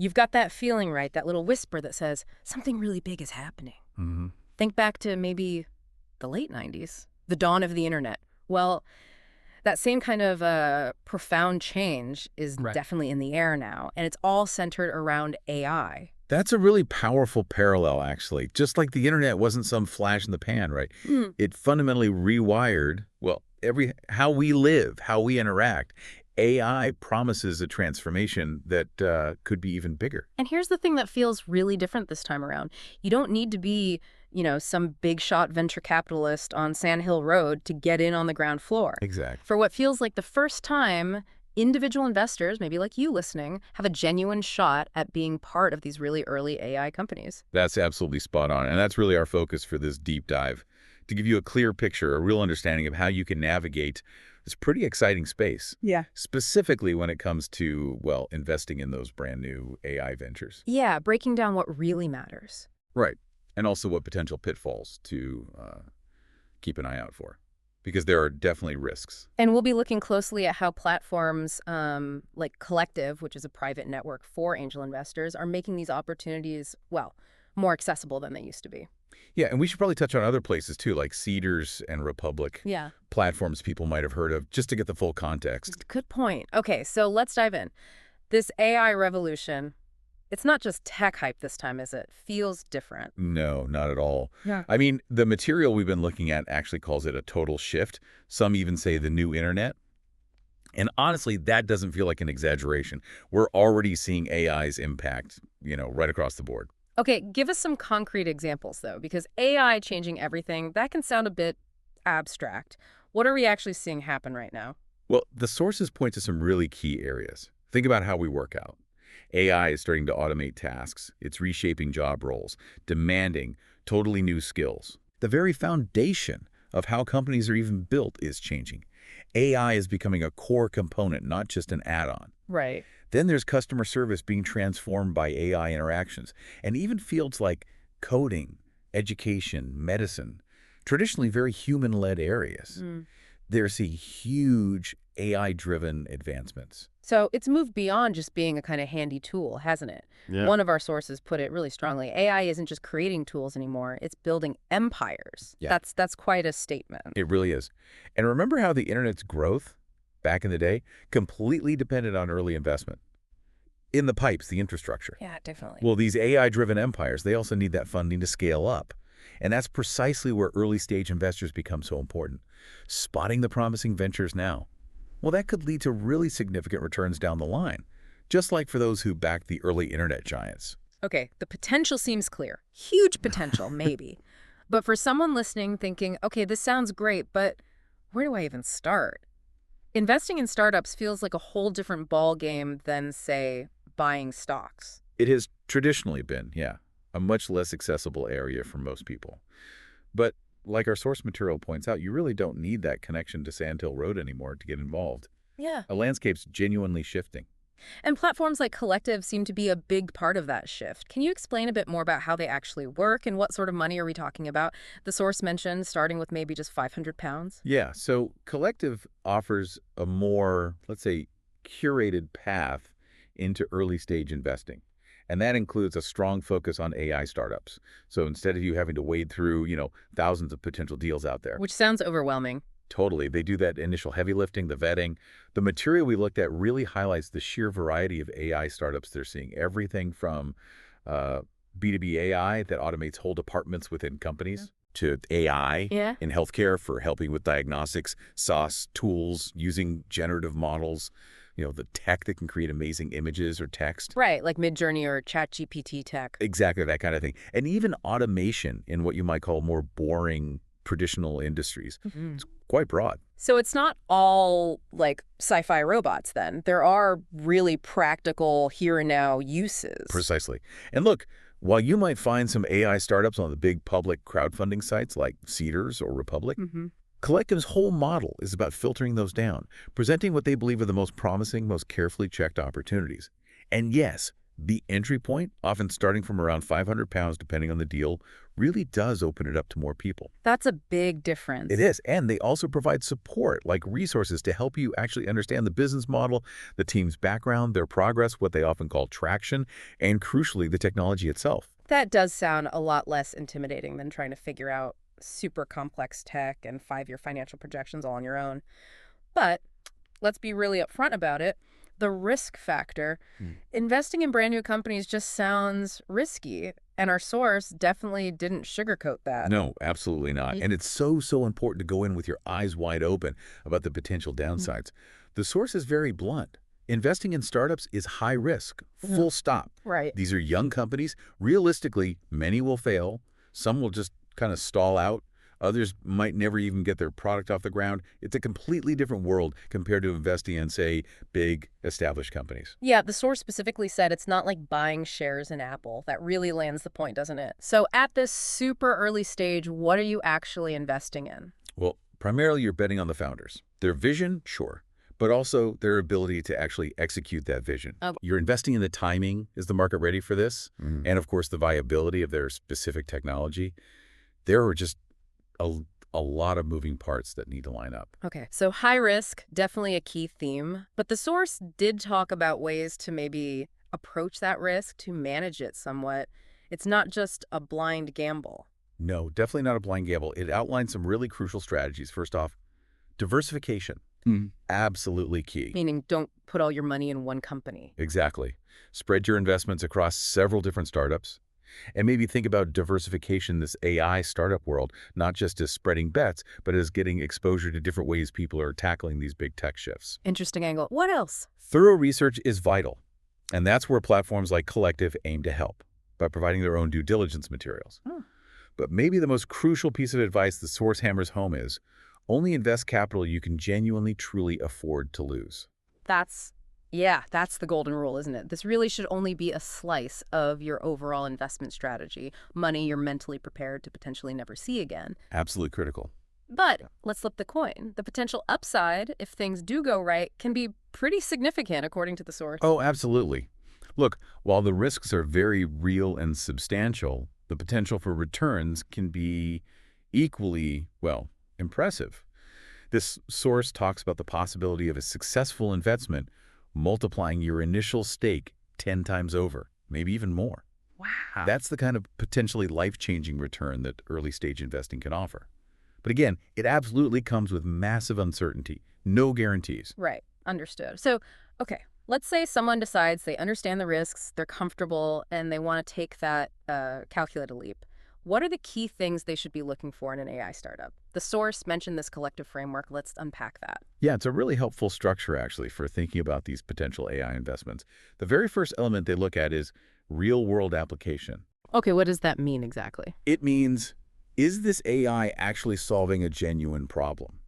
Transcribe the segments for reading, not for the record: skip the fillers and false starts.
You've got that feeling, right? That little whisper that says, something really big is happening. Mm-hmm. Think back to maybe the late 90s, the dawn of the internet. Well, that same kind of profound change is Right. definitely in the air now, and it's all centered around AI. That's a really powerful parallel, actually. Just like the internet wasn't some flash in the pan, right? Hmm. It fundamentally rewired, well, how we live, how we interact. AI promises a transformation that could be even bigger. And here's the thing that feels really different this time around. You don't need to be, some big shot venture capitalist on Sand Hill Road to get in on the ground floor. Exactly. For what feels like the first time, individual investors, maybe like you listening, have a genuine shot at being part of these really early AI companies. That's absolutely spot on. And that's really our focus for this deep dive, to give you a clear picture, a real understanding of how you can navigate this pretty exciting space. Yeah. Specifically when it comes to, well, investing in those brand new AI ventures. Yeah, breaking down what really matters. Right. And also what potential pitfalls to keep an eye out for, because there are definitely risks. And we'll be looking closely at how platforms like Collektiv, which is a private network for angel investors, are making these opportunities, well, more accessible than they used to be. Yeah, and we should probably touch on other places too, like Cedars and Republic, Yeah. platforms people might have heard of, just to get the full context. Good point. Okay, so let's dive in. This AI revolution, it's not just tech hype this time, is it? Feels different. No, not at all. Yeah. I mean, the material we've been looking at actually calls it a total shift. Some even say the new internet. And honestly, that doesn't feel like an exaggeration. We're already seeing AI's impact, right across the board. Okay, give us some concrete examples, though, because AI changing everything, that can sound a bit abstract. What are we actually seeing happen right now? Well, the sources point to some really key areas. Think about how we work out. AI is starting to automate tasks. It's reshaping job roles, demanding totally new skills. The very foundation of how companies are even built is changing. AI is becoming a core component, not just an add-on. Right. Then there's customer service being transformed by AI interactions, and even fields like coding, education, medicine, traditionally very human-led areas. They're seeing huge AI-driven advancements. So it's moved beyond just being a kind of handy tool, hasn't it? Yeah. One of our sources put it really strongly. AI isn't just creating tools anymore, it's building empires. Yeah. That's quite a statement. It really is. And remember how the internet's growth, back in the day, completely depended on early investment. In the pipes, the infrastructure. Yeah, definitely. Well, these AI-driven empires, they also need that funding to scale up. And that's precisely where early-stage investors become so important. Spotting the promising ventures now. Well, that could lead to really significant returns down the line, just like for those who backed the early internet giants. Okay, the potential seems clear. Huge potential, maybe. But for someone listening thinking, okay, this sounds great, but where do I even start? Investing in startups feels like a whole different ball game than, say, buying stocks. It has traditionally been, yeah, a much less accessible area for most people. But like our source material points out, you really don't need that connection to Sand Hill Road anymore to get involved. Yeah. A landscape's genuinely shifting. And platforms like Collektiv seem to be a big part of that shift. Can you explain a bit more about how they actually work and what sort of money are we talking about? The source mentioned starting with maybe just 500 pounds. Yeah, so Collektiv offers a more, let's say, curated path into early-stage investing. And that includes a strong focus on AI startups. So instead of you having to wade through, thousands of potential deals out there. Which sounds overwhelming. Totally. They do that initial heavy lifting, the vetting. The material we looked at really highlights the sheer variety of AI startups they're seeing. Everything from B2B AI that automates whole departments within companies to AI in healthcare for helping with diagnostics, SaaS tools, using generative models, the tech that can create amazing images or text. Right, like Midjourney or ChatGPT tech. Exactly, that kind of thing. And even automation in what you might call more boring traditional industries. It's quite broad. So it's not all like sci-fi robots then. There are really practical here and now uses. Precisely. And look, while you might find some AI startups on the big public crowdfunding sites like Cedars or Republic, Collektiv's whole model is about filtering those down, presenting what they believe are the most promising, most carefully checked opportunities. And yes, The entry point, often starting from around 500 pounds depending on the deal, really does open it up to more people. That's a big difference. It is, and they also provide support, like resources to help you actually understand the business model, the team's background, their progress, what they often call traction, and crucially, the technology itself. That does sound a lot less intimidating than trying to figure out super complex tech and 5-year financial projections all on your own. But let's be really upfront about it. The risk factor, investing in brand new companies just sounds risky, and our source definitely didn't sugarcoat that. No, absolutely not. And it's so important to go in with your eyes wide open about the potential downsides. The source is very blunt. Investing in startups is high risk, full stop. Right. These are young companies. Realistically, many will fail. Some will just kind of stall out. Others might never even get their product off the ground. It's a completely different world compared to investing in, say, big, established companies. Yeah, the source specifically said it's not like buying shares in Apple. That really lands the point, doesn't it? So at this super early stage, what are you actually investing in? Well, primarily you're betting on the founders. Their vision, sure, but also their ability to actually execute that vision. Oh. You're investing in the timing. Is the market ready for this? And, of course, the viability of their specific technology. There are just a lot of moving parts that need to line up. Okay, so high risk, definitely a key theme. But the source did talk about ways to maybe approach that risk, to manage it somewhat. It's not just a blind gamble. No, definitely not a blind gamble. It outlines some really crucial strategies. First off, diversification. Absolutely key. Meaning don't put all your money in one company. Exactly. Spread your investments across several different startups. And maybe think about diversification in this AI startup world, not just as spreading bets, but as getting exposure to different ways people are tackling these big tech shifts. Interesting angle. What else? Thorough research is vital. And that's where platforms like Collektiv aim to help, by providing their own due diligence materials. But maybe the most crucial piece of advice the source hammers home is, only invest capital you can genuinely, truly afford to lose. That's the golden rule, isn't it? This really should only be a slice of your overall investment strategy, money you're mentally prepared to potentially never see again. Absolutely critical. But let's flip the coin. The potential upside, if things do go right, can be pretty significant, according to the source. Oh, absolutely. Look, while the risks are very real and substantial, the potential for returns can be equally, well, impressive. This source talks about the possibility of a successful investment multiplying your initial stake 10 times over, maybe even more. Wow. That's the kind of potentially life-changing return that early-stage investing can offer. But again, it absolutely comes with massive uncertainty, no guarantees. Right. Understood. So, okay, let's say someone decides they understand the risks, they're comfortable, and they want to take that calculated leap. What are the key things they should be looking for in an AI startup? The source mentioned this collective framework. Let's unpack that. Yeah, it's a really helpful structure, actually, for thinking about these potential AI investments. The very first element they look at is real-world application. Okay, what does that mean exactly? It means, is this AI actually solving a genuine problem?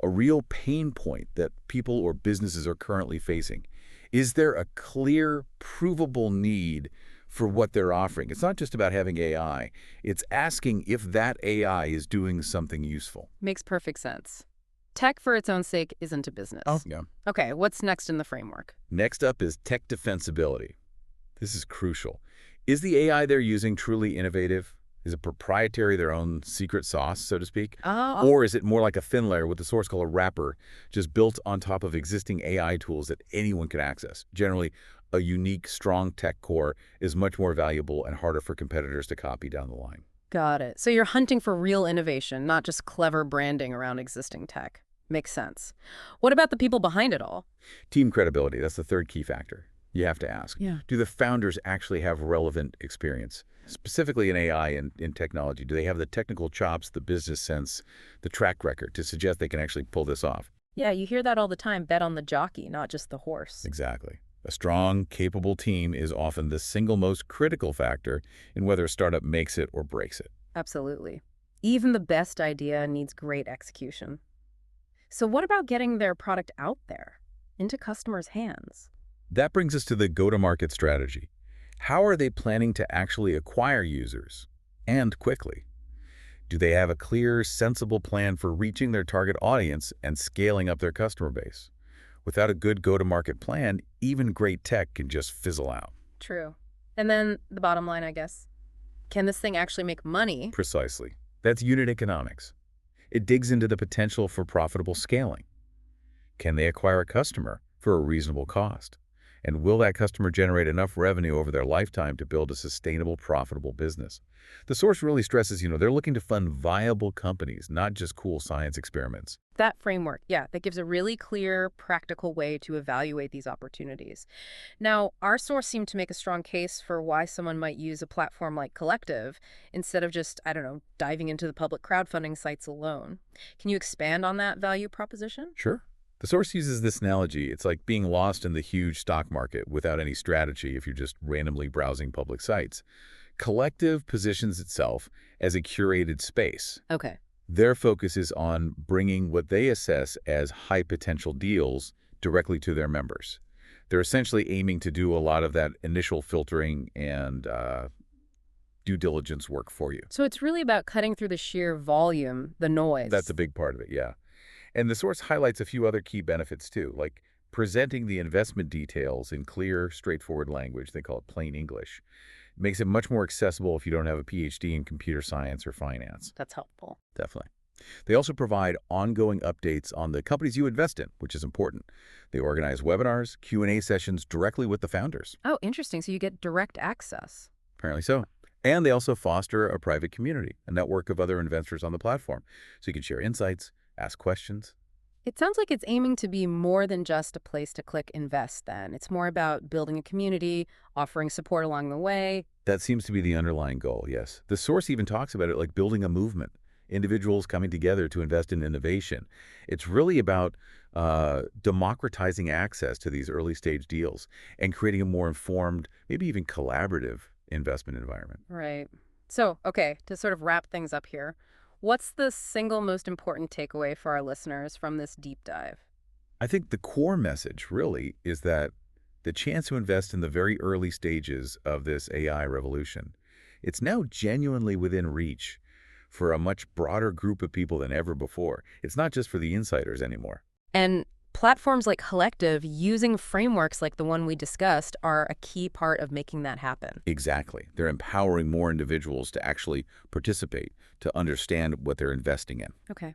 A real pain point that people or businesses are currently facing? Is there a clear, provable need for what they're offering? It's not just about having AI. It's asking if that AI is doing something useful. Makes perfect sense. Tech for its own sake isn't a business. Yeah. Okay, what's next in the framework? Next up is tech defensibility. This is crucial. Is the AI they're using truly innovative? Is it proprietary, their own secret sauce, so to speak? Oh. Or is it more like a thin layer, what the source called a wrapper, just built on top of existing AI tools that anyone can access? Generally, a unique, strong tech core is much more valuable and harder for competitors to copy down the line. Got it. So you're hunting for real innovation, not just clever branding around existing tech. Makes sense. What about the people behind it all? Team credibility, that's the third key factor. You have to ask, Yeah. do the founders actually have relevant experience? Specifically in AI and in technology, do they have the technical chops, the business sense, the track record to suggest they can actually pull this off? Yeah, you hear that all the time. Bet on the jockey, not just the horse. Exactly. A strong, capable team is often the single most critical factor in whether a startup makes it or breaks it. Absolutely. Even the best idea needs great execution. So what about getting their product out there, into customers' hands? That brings us to the go-to-market strategy. How are they planning to actually acquire users, and quickly? Do they have a clear, sensible plan for reaching their target audience and scaling up their customer base? Without a good go-to-market plan, even great tech can just fizzle out. True. And then the bottom line, I guess. Can this thing actually make money? Precisely. That's unit economics. It digs into the potential for profitable scaling. Can they acquire a customer for a reasonable cost? And will that customer generate enough revenue over their lifetime to build a sustainable, profitable business? The source really stresses, they're looking to fund viable companies, not just cool science experiments. That framework, yeah, that gives a really clear, practical way to evaluate these opportunities. Now, our source seemed to make a strong case for why someone might use a platform like Collektiv instead of just, I don't know, diving into the public crowdfunding sites alone. Can you expand on that value proposition? Sure. The source uses this analogy. It's like being lost in the huge stock market without any strategy if you're just randomly browsing public sites. Collektiv positions itself as a curated space. Okay. Their focus is on bringing what they assess as high-potential deals directly to their members. They're essentially aiming to do a lot of that initial filtering and due diligence work for you. So it's really about cutting through the sheer volume, the noise. That's a big part of it, yeah. And the source highlights a few other key benefits, too, like presenting the investment details in clear, straightforward language. They call it plain English. It makes it much more accessible if you don't have a PhD in computer science or finance. That's helpful. Definitely. They also provide ongoing updates on the companies you invest in, which is important. They organize webinars, Q&A sessions directly with the founders. Oh, interesting. So you get direct access. Apparently so. And they also foster a private community, a network of other investors on the platform. So you can share insights, ask questions. It sounds like it's aiming to be more than just a place to click invest then. It's more about building a community, offering support along the way. That seems to be the underlying goal, yes. The source even talks about it like building a movement, individuals coming together to invest in innovation. It's really about democratizing access to these early stage deals and creating a more informed, maybe even collaborative investment environment. Right. So, okay, to sort of wrap things up here, what's the single most important takeaway for our listeners from this deep dive? I think the core message really is that the chance to invest in the very early stages of this AI revolution, it's now genuinely within reach for a much broader group of people than ever before. It's not just for the insiders anymore. And platforms like Collektiv using frameworks like the one we discussed are a key part of making that happen. Exactly. They're empowering more individuals to actually participate, to understand what they're investing in. Okay.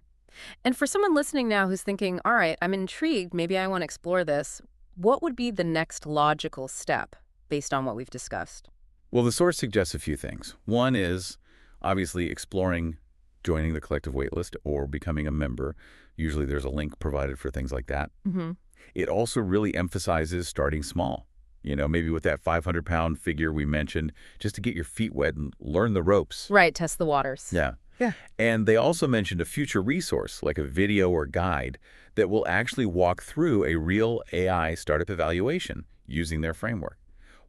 And for someone listening now who's thinking, all right, I'm intrigued, maybe I want to explore this, what would be the next logical step based on what we've discussed? Well, the source suggests a few things. One is obviously exploring joining the Collektiv waitlist or becoming a member. Usually there's a link provided for things like that. Mm-hmm. It also really emphasizes starting small, maybe with that 500-pound figure we mentioned, just to get your feet wet and learn the ropes. Right, test the waters. Yeah. And they also mentioned a future resource, like a video or guide, that will actually walk through a real AI startup evaluation using their framework.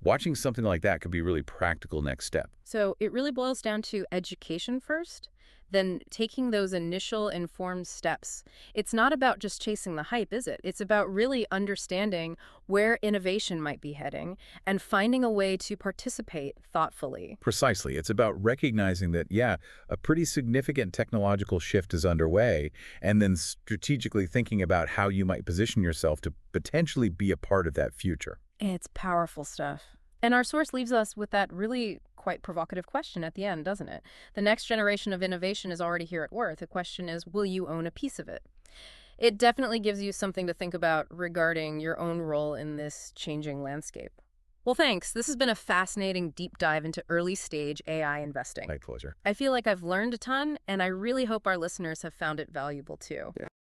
Watching something like that could be a really practical next step. So it really boils down to education first, then taking those initial informed steps. It's not about just chasing the hype, is it? It's about really understanding where innovation might be heading and finding a way to participate thoughtfully. Precisely. It's about recognizing that, yeah, a pretty significant technological shift is underway, and then strategically thinking about how you might position yourself to potentially be a part of that future. It's powerful stuff. And our source leaves us with that really quite provocative question at the end, doesn't it? The next generation of innovation is already here at work. The question is, will you own a piece of it? It definitely gives you something to think about regarding your own role in this changing landscape. Well, thanks. This has been a fascinating deep dive into early-stage AI investing. My pleasure. I feel like I've learned a ton, and I really hope our listeners have found it valuable too. Yeah.